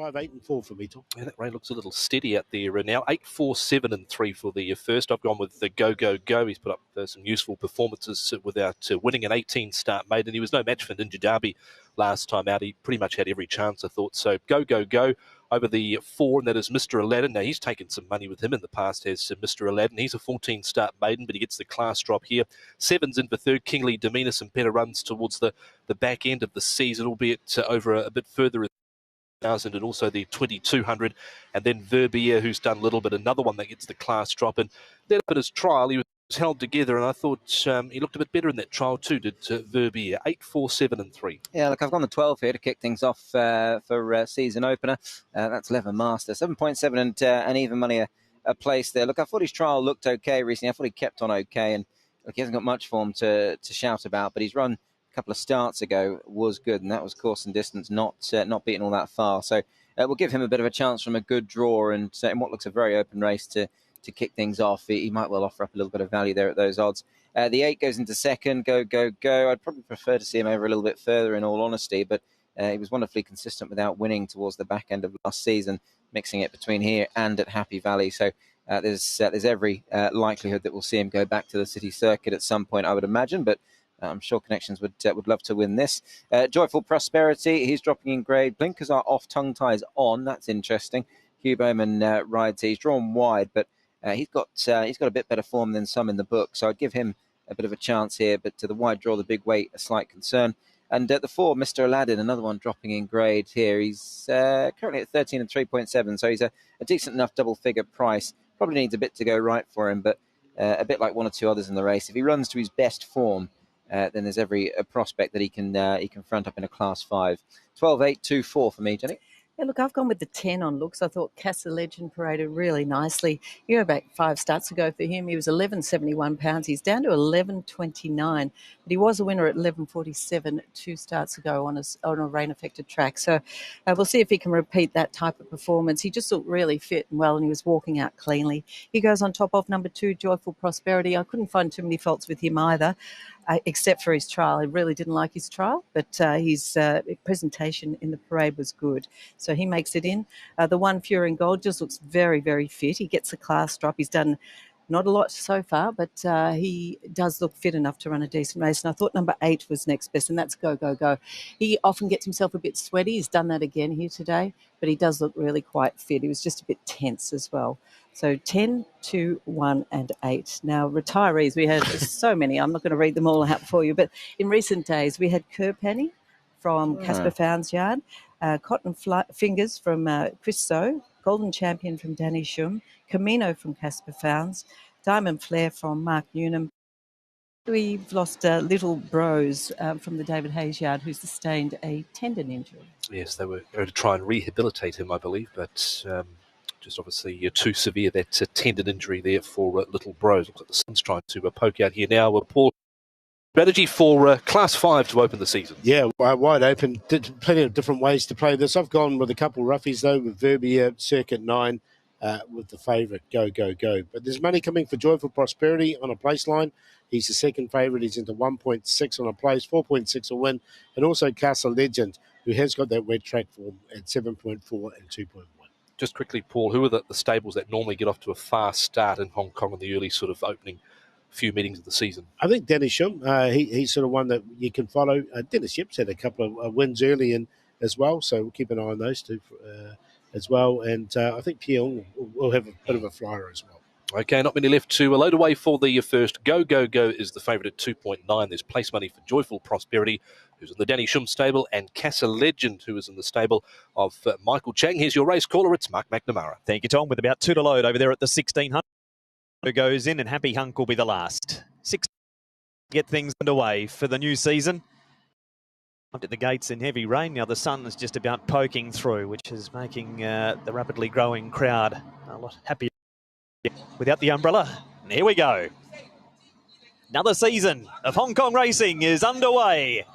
5, 8 and 4 for me, Tom. Yeah, that rain looks a little steady out there now. 8, 4, 7 and 3 for the first. I've gone with the Go, Go, Go. He's put up some useful performances without winning an 18-start maiden. He was no match for Ninja Derby last time out. He pretty much had every chance, I thought. So Go, Go, Go over the 4, and that is Mr. Aladdin. Now, he's taken some money with him in the past, has Mr. Aladdin. He's a 14-start maiden, but he gets the class drop here. 7's in for third. Kingly Demeanor, some better runs towards the back end of the season, albeit over a bit further and also the 2200, and then Verbier, who's done a little bit, another one that gets the class drop. And then up at his trial, he was held together, and I thought he looked a bit better in that trial too, did Verbier. 8, 4, 7 and 3. Yeah, look, I've gone the 12 here to kick things off for season opener. That's Lever Master. 7.7 and even money a place there. Look, I thought his trial looked okay recently. I thought he kept on okay, and look, he hasn't got much form to shout about, but he's run a couple of starts ago was good, and that was course and distance, not beating all that far. So we'll give him a bit of a chance from a good draw, and in what looks a very open race to kick things off. He might well offer up a little bit of value there at those odds. The 8 goes into second. Go, Go, Go. I'd probably prefer to see him over a little bit further, in all honesty, but he was wonderfully consistent without winning towards the back end of last season, mixing it between here and at Happy Valley. So there's every likelihood that we'll see him go back to the city circuit at some point, I would imagine, but I'm sure Connections would love to win this. Joyful Prosperity, he's dropping in grade. Blinkers are off, tongue ties on. That's interesting. Hugh Bowman rides. He's drawn wide, but he's got a bit better form than some in the book. So I'd give him a bit of a chance here. But to the wide draw, the big weight, a slight concern. And at the 4, Mr. Aladdin, another one dropping in grade here. He's currently at 13 and 3.7. So he's a decent enough double figure price. Probably needs a bit to go right for him, but a bit like one or two others in the race. If he runs to his best form, then there's every prospect that he can front up in a class 5. 12, 8, 2, 4 for me, Jenny. Yeah, look, I've gone with the 10 on looks. I thought Casa Legend paraded really nicely. You go back 5 starts ago for him, he was 11.71 pounds. He's down to 11.29, but he was a winner at 11.47 2 starts ago on a rain-affected track. So we'll see if he can repeat that type of performance. He just looked really fit and well, and he was walking out cleanly. He goes on top of number 2, Joyful Prosperity. I couldn't find too many faults with him either. Except for his trial. I really didn't like his trial, but his presentation in the parade was good. So he makes it in. The 1, Fury and Gold, just looks very, very fit. He gets a class drop. He's done not a lot so far, but he does look fit enough to run a decent race. And I thought number 8 was next best, and that's Go, Go, Go. He often gets himself a bit sweaty. He's done that again here today, but he does look really quite fit. He was just a bit tense as well. So 10, 2, 1 and 8. Now, retirees, we had so many. I'm not going to read them all out for you, but in recent days, we had Kerpenny from Casper Found's Yard, Cotton Fingers from Chris So, Golden Champion from Danny Shum, Camino from Casper Found's, Diamond Flare from Mark Newnham. We've lost Little Bros from the David Hayes Yard, who sustained a tendon injury. Yes, they were going to try and rehabilitate him, I believe, but just obviously too severe, that tendon injury there for Little Bros. Looks like the sun's trying to poke out here now. Paul, strategy for Class 5 to open the season? Yeah, wide open. Plenty of different ways to play this. I've gone with a couple of roughies, though, with Verbier, Circuit 9, with the favourite, Go, Go, Go. But there's money coming for Joyful Prosperity on a place line. He's the second favourite. He's into 1.6 on a place, 4.6 a win. And also Casa Legend, who has got that wet track form at 7.4 and 2.1. Just quickly, Paul, who are the stables that normally get off to a fast start in Hong Kong in the early sort of opening few meetings of the season? I think Danny Shum, he's sort of one that you can follow. Dennis Yip's had a couple of wins early in as well, so we'll keep an eye on those two as well. And I think Pierre will have a bit of a flyer as well. Okay, not many left to load away for the first. Go, Go, Go is the favourite at 2.9. There's place money for Joyful Prosperity, who's in the Danny Shum stable, and Casa Legend, who is in the stable of Michael Chang. Here's your race caller. It's Mark McNamara. Thank you, Tom. With about 2 to load over there at the 1600. Goes in, and Happy Hunk will be the last. 6 get things underway for the new season. Up at the gates in heavy rain. Now the sun is just about poking through, which is making the rapidly growing crowd a lot happier without the umbrella. And here we go. Another season of Hong Kong racing is underway.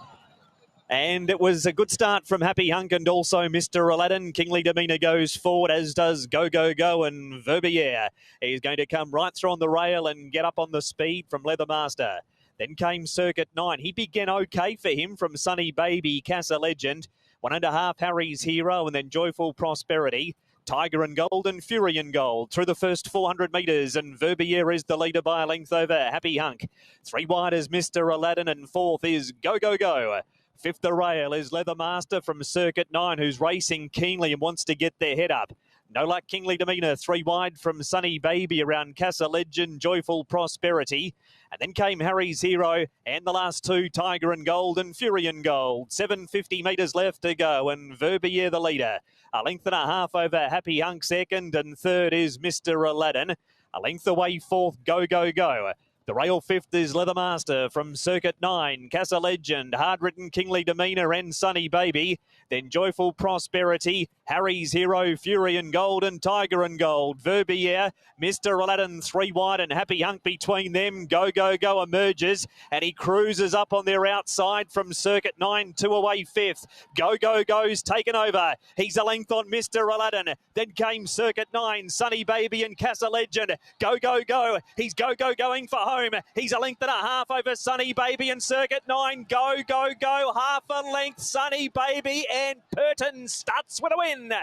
And it was a good start from Happy Hunk and also Mr. Aladdin. Kingly Demeanor goes forward, as does Go, Go, Go and Verbier. He's going to come right through on the rail and get up on the speed from Leather Master. Then came Circuit 9. He began okay for him from Sunny Baby, Casa Legend. 1.5, Harry's Hero, and then Joyful Prosperity. Tiger and Gold and Fury and Gold through the first 400 metres, and Verbier is the leader by a length over Happy Hunk. 3 wide is Mr. Aladdin, and 4th is Go Go Go. 5th the rail is Leather Master from Circuit 9, who's racing keenly and wants to get their head up. No Luck Kingly Demeanor, 3 wide from Sunny Baby around Casa Legend, Joyful Prosperity. And then came Harry's Hero and the last 2, Tiger and Gold and Fury and Gold. 750 metres left to go, and Verbier the leader. A length and a half over Happy Hunk second, and third is Mr. Aladdin. A length away 4th, Go Go Go. The rail 5th is Leather Master from Circuit 9, Casa Legend, Hard Ridden Kingly Demeanor and Sunny Baby. Then Joyful Prosperity, Harry's Hero, Fury and Gold and Tiger and Gold. Verbier, Mr. Aladdin 3 wide and Happy Hunk between them. Go Go Go emerges and he cruises up on their outside from Circuit 9, 2 away 5th. Go Go Go's taken over. He's a length on Mr. Aladdin. Then came Circuit 9, Sunny Baby and Casa Legend. Go Go Go. He's Go Go going for home. He's a length and a half over Sunny Baby and Circuit 9. Go Go Go. Half a length Sunny Baby, and Purton starts with a win.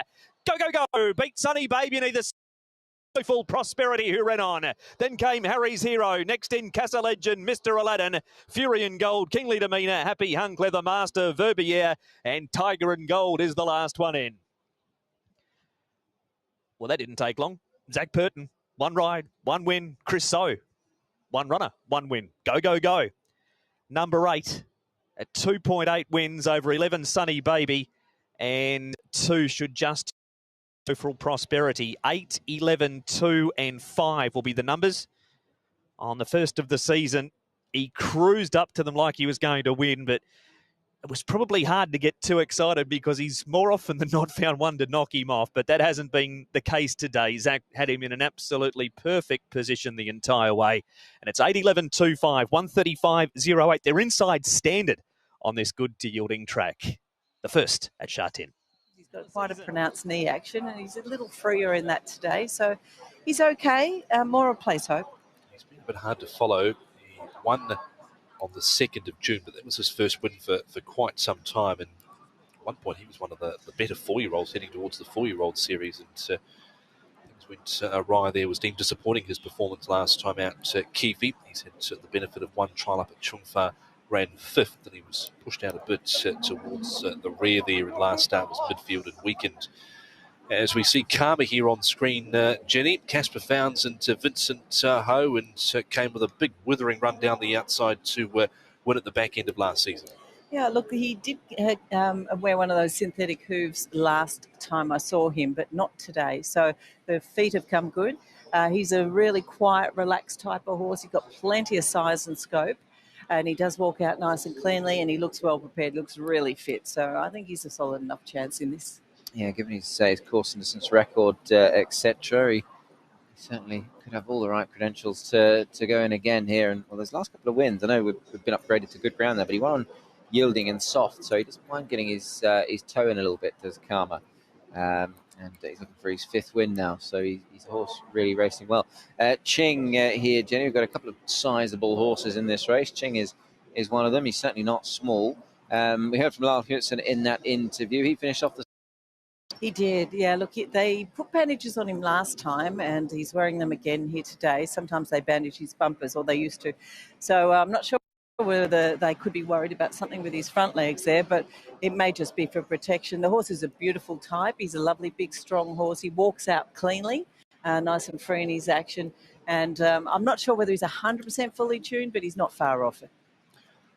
Go Go Go. Beat Sunny Baby and either Joyful Prosperity, who ran on. Then came Harry's Hero. Next in Casa Legend, Mr. Aladdin, Fury and Gold, Kingly Demeanor, Happy Hunk, Leather Master, Verbier, and Tiger and Gold is the last one in. Well, that didn't take long. Zach Purton, 1 ride, 1 win. Chris So, 1 runner, 1 win. Go Go Go. Number 8 at 2.8 wins over 11 Sunny Baby, and 2 should just for Prosperity. 8, 11, 2 and 5 will be the numbers. On the first of the season, he cruised up to them like he was going to win, but it was probably hard to get too excited because he's more often than not found one to knock him off, but that hasn't been the case today. Zach had him in an absolutely perfect position the entire way, and it's 8, 11, 2, 5, 135.08. They're inside standard on this good to yielding track. The first at Sha-Tin. He's got quite a pronounced knee action, and he's a little freer in that today, so he's okay. More a place hope. He's been a bit hard to follow. He won on the 2nd of June, but that was his first win for quite some time. And at one point, he was one of the better 4-year-olds heading towards the 4-year-old series. And things went awry there. Was deemed disappointing his performance last time out at Keefe. He's had the benefit of 1 trial up at Chungfa, ran 5th, and he was pushed out a bit towards the rear there. And last start was midfield and weakened. As we see Karma here on screen, Jenny, Casper Founds and Vincent Ho, and came with a big withering run down the outside to win at the back end of last season. Yeah, look, he did wear one of those synthetic hooves last time I saw him, but not today. So the feet have come good. He's a really quiet, relaxed type of horse. He's got plenty of size and scope, and he does walk out nice and cleanly, and he looks well prepared, looks really fit. So I think he's a solid enough chance in this. Yeah, given his course and distance record, etc., he certainly could have all the right credentials to go in again here. And well, those last couple of wins, I know we've been upgraded to good ground there, but he won on yielding and soft, so he doesn't mind getting his toe in a little bit, does Karma. And he's looking for his 5th win now, so he's a horse really racing well. Ching here, Jenny, we've got a couple of sizable horses in this race. Ching is one of them. He's certainly not small. We heard from Lyle Hewitson in that interview. He finished off the... He did, yeah. Look, they put bandages on him last time, and he's wearing them again here today. Sometimes they bandage his bumpers, or they used to. So I'm not sure whether they could be worried about something with his front legs there, but it may just be for protection. The horse is a beautiful type. He's a lovely, big, strong horse. He walks out cleanly, nice and free in his action. And I'm not sure whether he's 100% fully tuned, but he's not far off it.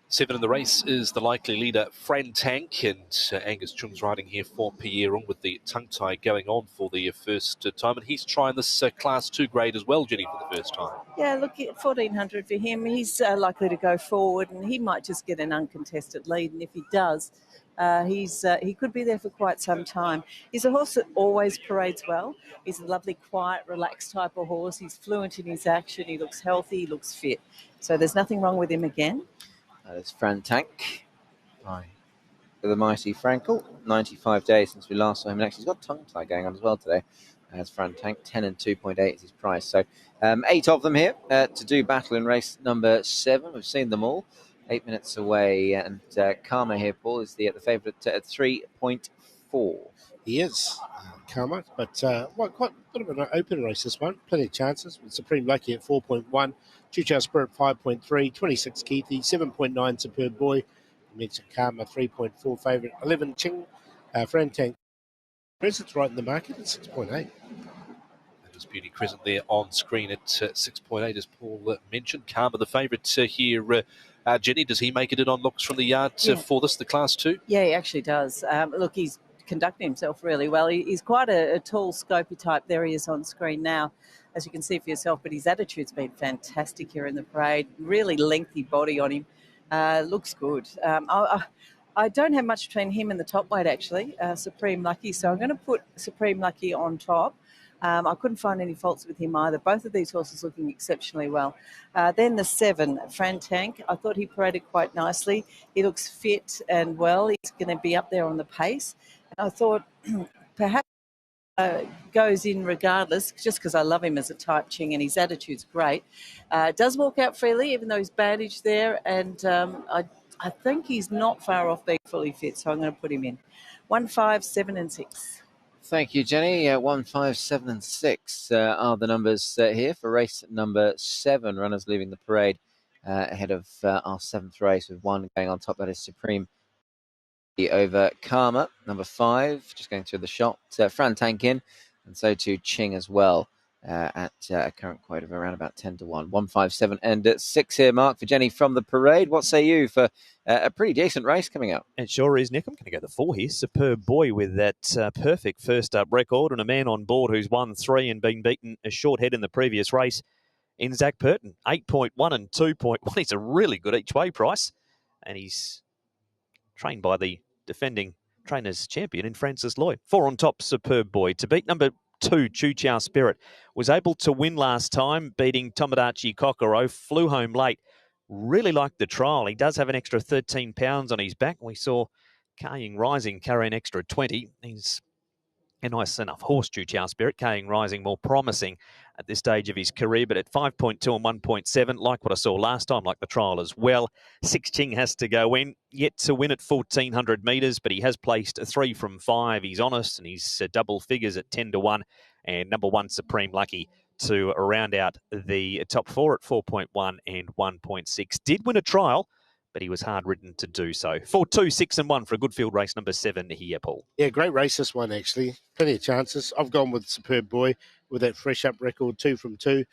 7 in the race is the likely leader, Fran Tank, and Angus Chung's riding here for Pierron with the tongue tie going on for the first time, and he's trying this Class 2 grade as well, Jenny, for the first time. Yeah, look, at 1,400 for him. He's likely to go forward, and he might just get an uncontested lead, and if he does, he could be there for quite some time. He's a horse that always parades well. He's a lovely, quiet, relaxed type of horse. He's fluent in his action. He looks healthy. He looks fit. So there's nothing wrong with him again. That's Fran Tank by the mighty Frankel. 95 days since we last saw him. And actually, he's got a tongue tie going on as well today. As Fran Tank, 10 and 2.8 is his price. So 8 of them here to do battle in race number 7. We've seen them all. 8 minutes away, and Karma here, Paul, is the favourite at 3.4. He is, Karma, but quite a bit of an open race this one. Plenty of chances with Supreme Lucky at 4.1, Chuchow Spirit 5.3, 26 Keithy, 7.9 Superb Boy. You mentioned Karma 3.4 favourite, 11 Ching, Fran Tank. Presence right in the market at 6.8. That was Beauty Crescent there on screen at 6.8, as Paul mentioned. Karma, the favourite here. Jenny, does he make it in on looks from the yard for this, the Class 2? Yeah, he actually does. Look, he's conducting himself really well. He's quite a tall, scopy type. There he is on screen now, as you can see for yourself, but his attitude's been fantastic here in the parade. Really lengthy body on him. Looks good. I don't have much between him and the top weight, actually, Supreme Lucky, so I'm going to put Supreme Lucky on top. I couldn't find any faults with him either. Both of these horses looking exceptionally well. Then the 7, Fran Tank. I thought he paraded quite nicely. He looks fit and well. He's going to be up there on the pace. And I thought perhaps goes in regardless, just because I love him as a type, Ching, and his attitude's great. Does walk out freely, even though he's bandaged there, and I think he's not far off being fully fit, so I'm going to put him in. 1, 5, 7 and 6. Thank you, Jenny. 1, 5, 7 and 6 are the numbers here for race number 7. Runners leaving the parade ahead of our 7th race, with 1 going on top. That is Supreme over Karma. Number 5, just going through the shot, Fran Tankin, and so too Ching as well, at a current quote of around about 10 to 1. 1, 5, 7 and 6 here, Mark, for Jenny from the parade. What say you for a pretty decent race coming up? It sure is, Nick. I'm going to go the 4 here. Superb Boy with that perfect first up record, and a man on board who's won 3 and been beaten a short head in the previous race in Zach Purton. 8.1 and 2.1. He's a really good each way price, and he's trained by the defending trainers champion in Francis Lloyd. 4 on top, Superb Boy. To beat number 2, Chuchow Spirit. Was able to win last time, beating Tomodachi Kokoro. Flew home late. Really liked the trial. He does have an extra 13 pounds on his back. We saw Kaying Rising carry an extra 20. He's a nice enough horse, Chuchow Spirit. Kaying Rising more promising at this stage of his career, but at 5.2 and 1.7, like what I saw last time, like the trial as well. 6 Ching has to go in, yet to win at 1,400 metres, but he has placed 3 from 5. He's honest, and he's double figures at 10 to 1. And number 1, Supreme Lucky, to round out the top 4 at 4.1 and 1.6. Did win a trial, but he was hard-ridden to do so. 4, 2, 6 and 1 for a good field race number 7 here, Paul. Yeah, great race this one, actually. Plenty of chances. I've gone with Superb Boy with that fresh up record, 2 from 2.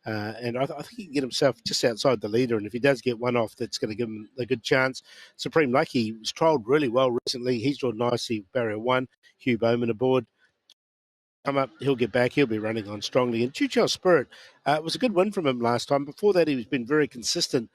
And I think he can get himself just outside the leader. And if he does get one off, that's going to give him a good chance. Supreme Lucky was trialled really well recently. He's drawn nicely, barrier 1. Hugh Bowman aboard. Come up, he'll get back. He'll be running on strongly. And Chuchow Spirit was a good win from him last time. Before that, he's been very consistent.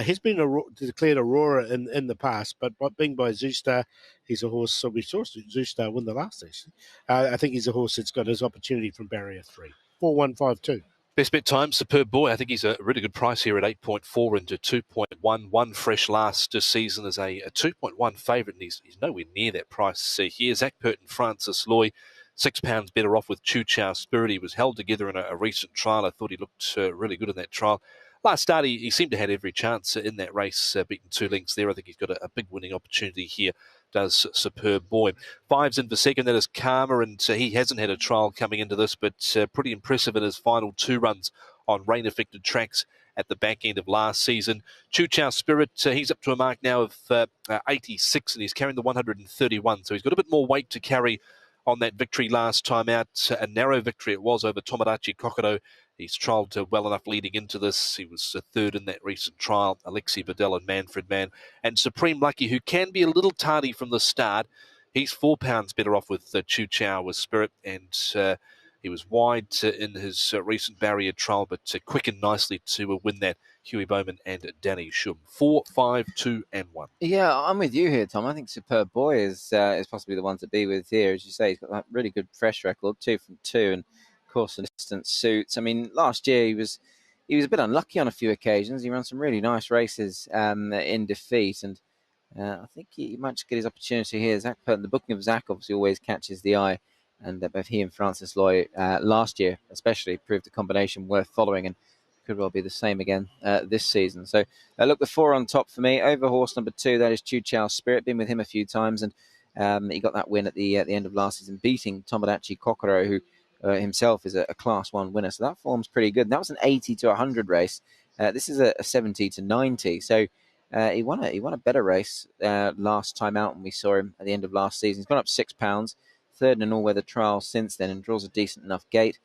He's been declared Aurora in the past, but being by Zoostar, he's a horse. So we saw Zoostar win the last, actually. I think he's a horse that's got his opportunity from barrier 3. 4-1-5-2. Best bet time, Superb Boy. I think he's a really good price here at 8.4 into 2.1. One fresh last season as a 2.1 favourite, and he's nowhere near that price here. Zach Purton, Francis Lloyd, £6 better off with Chuchow Spirit. He was held together in a recent trial. I thought he looked really good in that trial. Last start, he seemed to have every chance in that race, beating 2 lengths there. I think he's got a big winning opportunity here, does Superb Boy. 5's in for second, that is Karma, and he hasn't had a trial coming into this, but pretty impressive in his final 2 runs on rain-affected tracks at the back end of last season. Chuchow Spirit, he's up to a mark now of 86, and he's carrying the 131, so he's got a bit more weight to carry on that victory last time out. A narrow victory it was over Tomodachi Kokoro. He's trialled well enough leading into this. He was 3rd in that recent trial. Alexi Bedell and Manfred Mann. And Supreme Lucky, who can be a little tardy from the start. He's £4 better off with Chuchow with Spirit. And he was wide in his recent barrier trial, but quickened nicely to win that. Huey Bowman and Danny Shum. 4, 5, 2 and 1. Yeah, I'm with you here, Tom. I think Superb Boy is possibly the one to be with here. As you say, he's got that really good fresh record, 2 from 2, and of course an distance suits. I mean, last year he was a bit unlucky on a few occasions. He ran some really nice races in defeat, and I think he might just get his opportunity here. Zach Purton, the booking of Zach obviously always catches the eye, and both he and Francis Lloyd last year especially proved a combination worth following, and could well be the same again this season. So look, the 4 on top for me. Over horse number 2, that is Chu Chao Spirit. Been with him a few times, and he got that win at the end of last season, beating Tomodachi Kokoro, who himself is a Class 1 winner. So that form's pretty good. And that was an 80 to 100 race. This is a 70 to 90. So he won a better race last time out when we saw him at the end of last season. He's gone up £6, third in an all-weather trial since then, and draws a decent enough gate.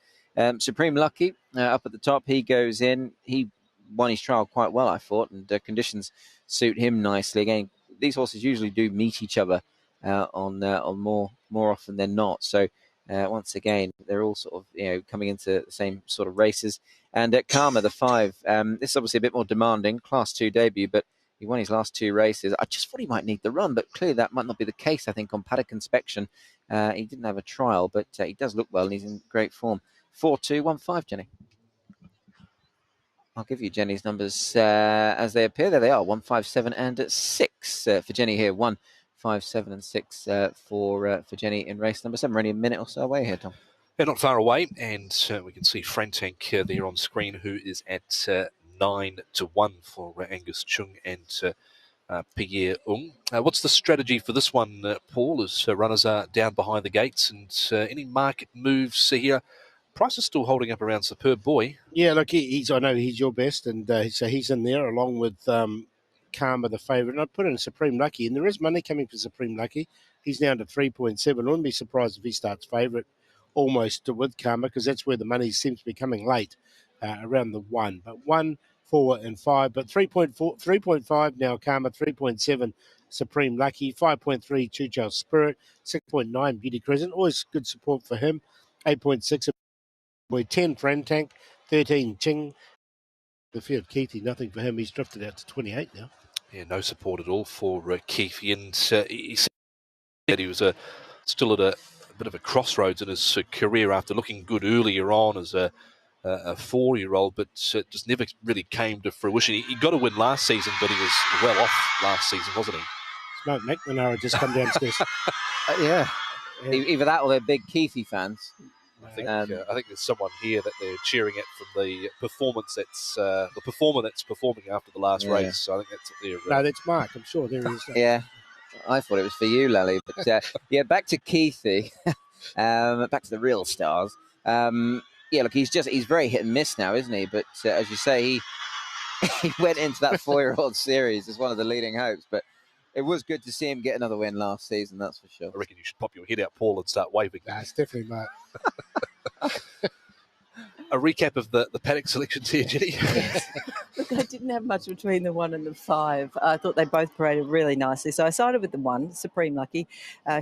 Supreme Lucky up at the top, he goes in. He won his trial quite well, I thought, and conditions suit him nicely. Again, these horses usually do meet each other on more often than not. So once again, they're all sort of coming into the same sort of races. And at Karma, the 5, this is obviously a bit more demanding, Class 2 debut, but he won his last 2 races. I just thought he might need the run, but clearly that might not be the case. I think on paddock inspection, he didn't have a trial, but he does look well and he's in great form. 4-2-1-5, Jenny. I'll give you Jenny's numbers as they appear. There they are, 1, 5, 7, and 6 for Jenny here. 1, 5, 7, and 6 for Jenny in race number 7. We're only a minute or so away here, Tom. Yeah, not far away, and we can see Frantank there on screen, who is at 9 to 1 for Angus Chung and Pierre Ung. What's the strategy for this one, Paul, as runners are down behind the gates, and any market moves here? Price is still holding up around Superb Boy. Yeah, look, I know he's your best, and so he's in there along with Karma, the favourite. And I'd put in Supreme Lucky, and there is money coming for Supreme Lucky. He's down to 3.7. I wouldn't be surprised if he starts favourite almost with Karma, because that's where the money seems to be coming late, around the 1. But 1, 4, and 5. But 3.5 now Karma, 3.7 Supreme Lucky, 5.3 Chu Chao Spirit, 6.9 Beauty Crescent. Always good support for him. 8.6 Boy, 10 Frantank, 13 Ching. The field Keithy, nothing for him. He's drifted out to 28 now. Yeah, no support at all for Keefe, and he said that he was still at a bit of a crossroads in his career after looking good earlier on as a 4-year-old, but just never really came to fruition. He got a win last season, but he was well off last season, wasn't he? Smoke McNamara just come downstairs. Yeah. Either that or they're big Keefe fans. I think there's someone here that they're cheering at from the performance that's the performer that's performing after the last race. So I think that's what they're. No, that's Mark. I'm sure there is. Yeah, I thought it was for you, Lally. But yeah, back to Keithy, back to the real stars. Yeah, look, he's very hit and miss now, isn't he? But as you say, he went into that 4-year-old series as one of the leading hopes. But it was good to see him get another win last season, that's for sure. I reckon you should pop your head out, Paul, and start waving. Nah, it's definitely Mark. A recap of the paddock selections here, Jenny. Look, I didn't have much between the 1 and the 5. I thought they both paraded really nicely. So I sided with the 1, Supreme Lucky.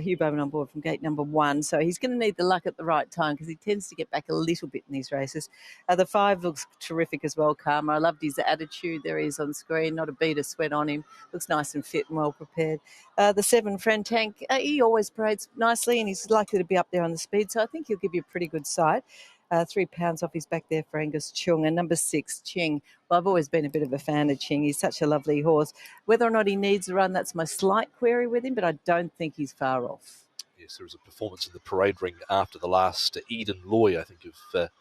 Hugh Bowman on board from gate number 1. So he's going to need the luck at the right time because he tends to get back a little bit in these races. The 5 looks terrific as well, Karma. I loved his attitude. There he is on screen. Not a bead of sweat on him. Looks nice and fit and well prepared. The 7, Frantank, he always parades nicely and he's likely to be up there on the speed. So I think he'll give you a pretty good sight. £3 off his back there for Angus Chung. And number 6, Ching. Well, I've always been a bit of a fan of Ching. He's such a lovely horse. Whether or not he needs a run, that's my slight query with him, but I don't think he's far off. Yes, there was a performance in the parade ring after the last Eden Loy. I think if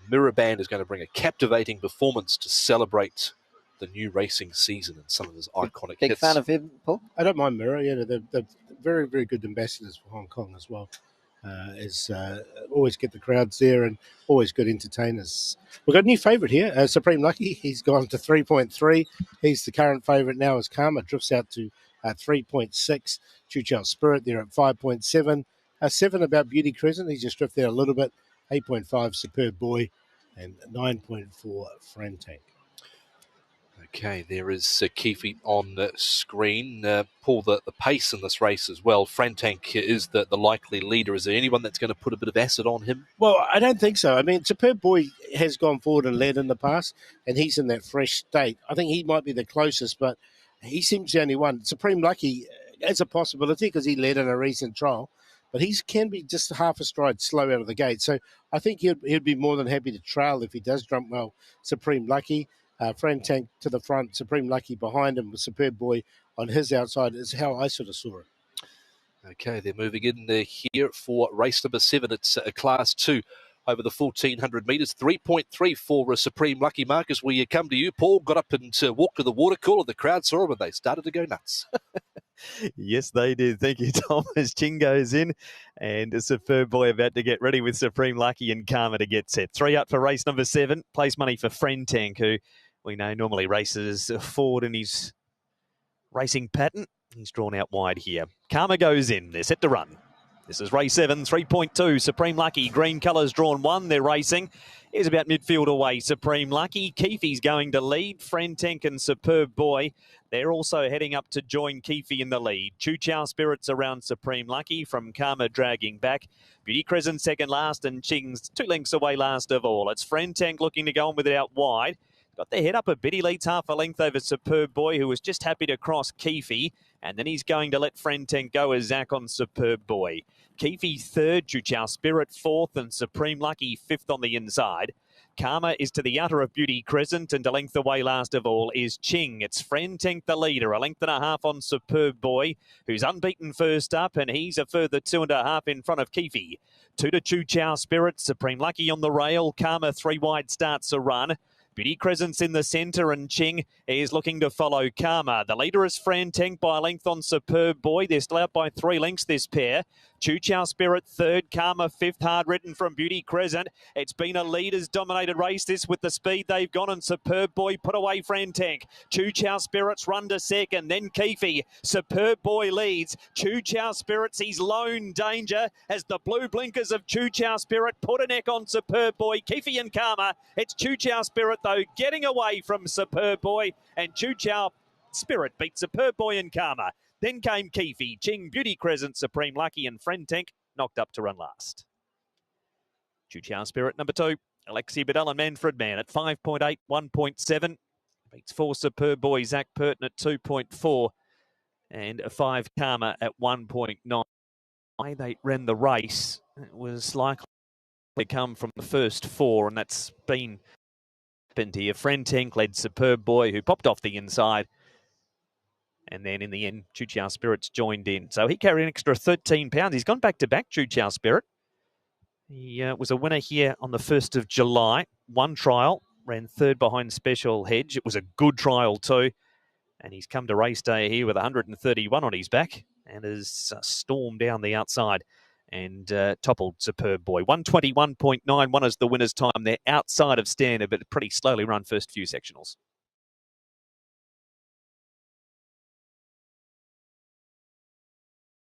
Mirror Band is going to bring a captivating performance to celebrate the new racing season and some of his iconic Big hits. fan of him, Paul? I don't mind Mirror. Yeah, they're very, very good ambassadors for Hong Kong as well. Always get the crowds there and always good entertainers. We've got a new favourite here, Supreme Lucky. He's gone to 3.3. He's the current favourite now as Karma drifts out to 3.6. Chu Chao Spirit there at 5.7. 7 about Beauty Crescent. He's just drifted out a little bit. 8.5 Superb Boy and 9.4 Frantank. Okay, there is Keefe on the screen. Paul, the pace in this race as well. Frantank is the likely leader. Is there anyone that's going to put a bit of acid on him? Well, I don't think so. I mean, Superb Boy has gone forward and led in the past, and he's in that fresh state. I think he might be the closest, but he seems the only one. Supreme Lucky is a possibility because he led in a recent trial, but he can be just half a stride slow out of the gate. So I think he'd be more than happy to trail if he does jump well. Supreme Lucky. Frantank to the front, Supreme Lucky behind him with Superb Boy on his outside is how I sort of saw it. Okay, they're moving in here for race number 7. It's a Class 2. over the 1,400 metres. 3.3 for Supreme Lucky Mark as we come to you. Paul got up and walked to the water cooler. The crowd saw him and they started to go nuts. Yes, they did. Thank you, Thomas. Ching goes in, and a Superb Boy about to get ready with Supreme Lucky and Karma to get set. 3 up for race number 7. Place money for Friend Tank, who we know normally races forward in his racing pattern. He's drawn out wide here. Karma goes in. They're set to run. This is race 7, 3.2. Supreme Lucky, green colours drawn 1. They're racing. Here's about midfield away. Supreme Lucky. Keefe's going to lead. Friend Tank and Superb Boy. They're also heading up to join Keefe in the lead. Choo Chow Spirits around Supreme Lucky from Karma dragging back. Beauty Crescent second last and Ching's 2 lengths away last of all. It's Friend Tank looking to go on with it out wide. Got their head up a bit. He leads half a length over Superb Boy, who was just happy to cross Keefe. And then he's going to let Friend Tank go as Zach on Superb Boy. Keefe third, Choo Chow Spirit fourth, and Supreme Lucky fifth on the inside. Karma is to the outer of Beauty Crescent, and to length away last of all is Ching. It's Friend Tank the leader, a length and a half on Superb Boy, who's unbeaten first up, and he's a further 2.5 in front of Keefe. 2 to Choo Chow Spirit, Supreme Lucky on the rail. Karma 3 wide starts a run. Beauty Crescent's in the centre, and Ching is looking to follow Karma. The leader is Friend Tank by a length on Superb Boy. They're still out by 3 lengths, this pair. Choo Chow Spirit third, Karma fifth, hard written from Beauty Crescent. It's been a leaders-dominated race, this, with the speed they've gone, and Superb Boy put away Friend Tank. Choo Chow Spirits run to second, then Keefe. Superb Boy leads. Choo Chow Spirits, he's lone danger as the blue blinkers of Choo Chow Spirit put a neck on Superb Boy. Keefe and Karma. It's Choo Chow Spirit, though, getting away from Superb Boy, and Choo Chow Spirit beat Superb Boy and Karma. Then came Keefe, Ching, Beauty Crescent, Supreme Lucky, and Friend Tank knocked up to run last. Choo Chow Spirit number 2, Alexi Bedell and Manfred Man at 5.8, 1.7. Beats 4 Superb Boy, Zach Purton at 2.4, and 5 Karma at 1.9. Why they ran the race, it was likely to come from the first 4, and that's been here. Friend Tank led Superb Boy, who popped off the inside. And then in the end, Choo Chow Spirit's joined in. So he carried an extra 13 pounds. He's gone back to back, Choo Chow Spirit. He was a winner here on the 1st of July. 1 trial, ran 3rd behind Special Hedge. It was a good trial too. And he's come to race day here with 131 on his back and has stormed down the outside and toppled Superb Boy. 121.91 is the winner's time. They're outside of standard, but pretty slowly run first few sectionals.